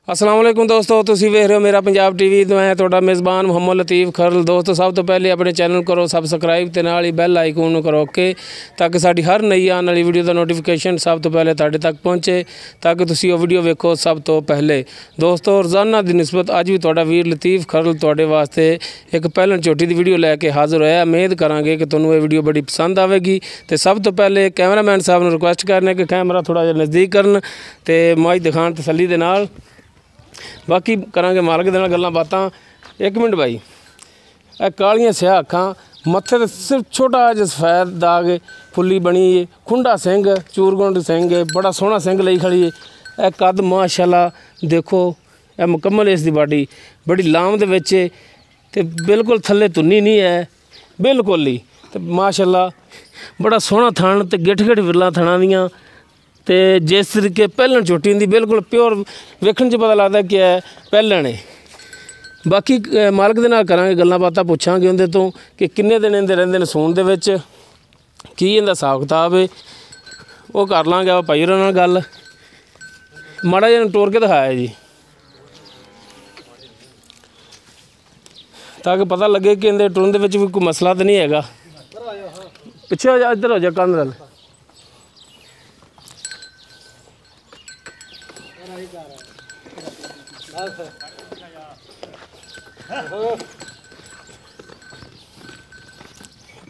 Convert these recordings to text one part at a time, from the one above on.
अस्सलाम वालेकुम दोस्तों, तुसीं वेख रहे हो मेरा पंजाब टीवी। तो मैं तुहाडा मेज़बान मुहम्मद लतीफ़ खरल। दोस्तों सब तो पहले अपने चैनल करो सबसक्राइब ते नाल ही बैल आइकन नूं करो ओके, ताकि साडी हर नई आने वाली वीडियो का नोटिफिकेशन सब तो पहले तुहाडे तक पहुँचे, ताकि तुसीं वो वीडियो वेखो सब तो पहले। दोस्तों रोज़ाना की निस्बत अज भी तुहाडा वीर लतीफ़ खरल तुहाडे वास्ते एक पहलन झोटी की वीडियो लैके हाज़र होया। उम्मीद करांगे कि तुहानूं ये वीडियो बड़ी पसंद आवेगी। तो सब तो पहले कैमरामैन साहब नूं रिक्वेस्ट करने कि कैमरा थोड़ा जिहा नज़दीक करन ते मौज दिखाण तसल्ली दे नाल। बाकी करांगे मालक दे नाल गल्लां बातां। एक मिनट भाई, ए कालियां स्याह अखां, मत्थे ते सिर्फ छोटा जिहा सफैद दाग फुल्ली बनी है, खुंडा सिंह चूरगुंड सिंह है, बड़ा सोहना सिंह लई खड़ी है। ए कद माशाअल्लाह देखो, ए मुकम्मल इस दी बाडी बड़ी लाम दे विच है ते बिल्कुल थल्ले तुन्नी नहीं है बिल्कुल ही। ते माशाअल्लाह बड़ा सोहना थण ते गिठ गिठ विरला थणा दियां ते जिस तरीके पहलन झोटी होंदी बिल्कुल प्योर वेखण च पता लगदा कि पहलन है। बाकी मालक दे नाल करांगे गल्लां बातां, पुछांगे उहदे तो कि किन्ने दिन इहदे रहिंदे ने सूण दे विच, की इहदा हिसाब किताब है, वो कर लांगे भाई होरां नाल गल। माड़ा जिहा टोर के दिखाया जी, ताकि पता लगे कि इहदे टुरन दे विच भी कोई मसला तो नहीं हैगा। पिछे हो जा, इधर हो जा कंध नाल।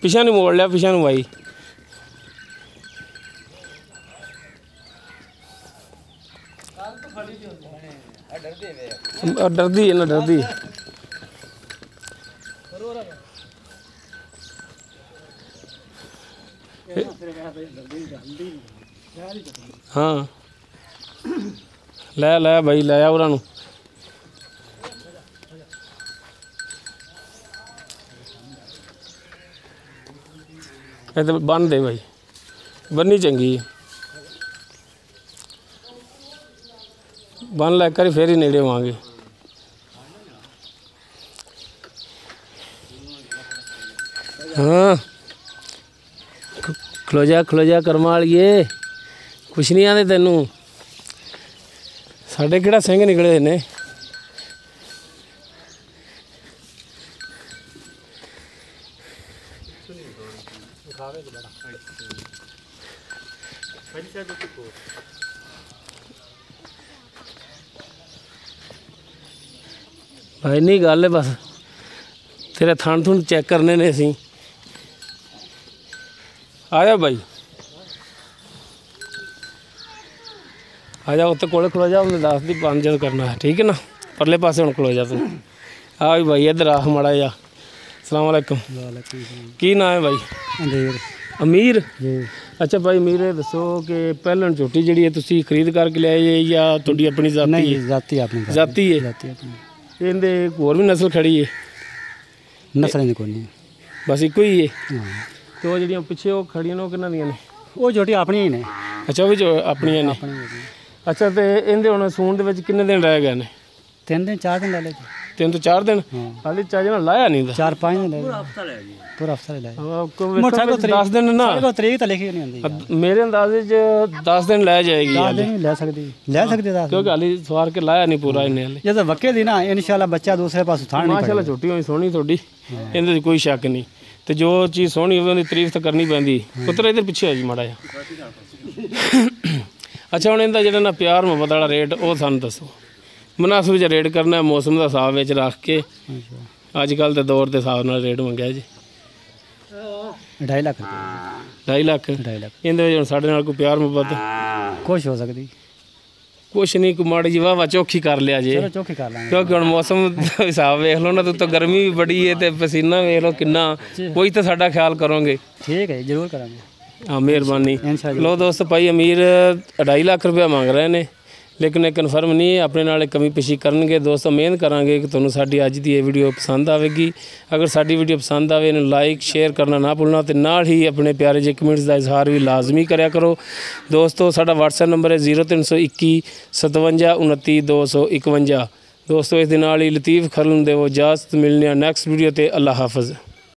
पिछा नहीं मोड़ लिया, पिछा नहीं भाई। डरदी है ना, डरदी हाँ लै लै भाई, लै आ उन्होंने। ये तो बन दे भाई, बन्नी चंगी है, बन लै कर फिर ही नेड़े होवांगे। हाँ खलो जा कर्मा वालिए, कुछ नहीं आते तेनू, साढ़े किहड़ा सिंह निकले ने। भाई नहीं गल है, बस तेरे थण थुण चेक करने ने असीं। आ जा भाई, आ जा, उत्ते कोले खलो जा, उन्हें दस दी 5 करना है, ठीक है ना। परले पासे हुण खलो जा तू। आ भी भाई इधर आ माड़ा जा। अस्सलाम वालेकुम। की नाम है भाई? अमीर। अमीर जी। अच्छा भाई अमीर, दसो कि पहलन झोटी जी है तुसीं खरीद करके लिआए है या तुहाडी अपनी जाती है? जाती अपनी जाती है। इहदे होर भी नस्ल खड़ी है? नस्ल कोई नहीं, बस इको ही है। तो वो जिहड़ियां पिछे वो खड़ियां ने वो किन्हां दियां ने? वो झोटियां अपनियां ही ने। अच्छा वो भी जो अपनियां ने। अच्छा तो इहदे हुण सूण दे विच किन्ने दिन रह गए ने? 3 दिन 4 दिन लै ले। 3 तो 4 दिन हाली चाहे ना लाया नहीं, 4-5 दिन पूरा हफ्ता ले जी, पूरा हफ्ता ले लाया। 10 दिन ना तरीक तो लिखी नहीं आती मेरे अंदाजे च 10 दिन लै जाएगी। 10 दिन ले सकती 10 क्योंकि हाली सवार के लाया नहीं पूरा इन्हें हाले। जैसे वक्के दी ना इंशाल्लाह बच्चा दूसरे पास उठाने माशाल्लाह झोटी होई सोहनी थोड़ी, इहदे कोई शक नहीं। तो जो चीज़ सोहनी होवे उहदी तारीफ तो करनी पैंदी। पुत्तर इधर पिछे हो जी माड़ा जा। अच्छा हुण इहदा जिहड़ा ना प्यार मुहब्बत वाला रेट वो सानूं दसो। मुनासिब च रेट करना, मौसम का हिसाब विच रख के अजकल के दौर के हिसाब नाल रेट मंगया जी। 2.5 लाख। 2.5 लाख। इहदे हुण साडे नाल कोई प्यार मुहब्बत खुश हो सकती? कुछ नहीं, कोई माड़ी जी वाह चौखी कर लिया जे, चौखी कर लांगे। क्योंकि हुण मौसम हिसाब वेख लो ना, तो गर्मी भी बड़ी है तो पसीना वेख लो किन्ना, कोई तो साडा ख्याल करोगे? ठीक है जरूर करांगे। हाँ मेहरबानी। लो दोस्त, भाई अमीर 2.5 लाख रुपया मंग रहे हैं, लेकिन कन्फर्म नहीं है, अपने नाल कमी पेशी करनगे। दोस्तों उम्मीद करांगे कि तुहानूं साडी अज दी वीडियो पसंद आवेगी। अगर साडी वीडियो पसंद आवे इन्हूं लाइक शेयर करना ना भुलना, ते नाल ही अपने प्यारे जे कमेंट्स का इजहार भी लाजमी करया करो। दोस्तों साडा WhatsApp नंबर है 0321 57 29 251। दोस्तों इस दे नाल ही लतीफ़ खरल नूं देवो इजाज़त, मिलने नैक्सट वीडियो ते। अल्लाह हाफिज़।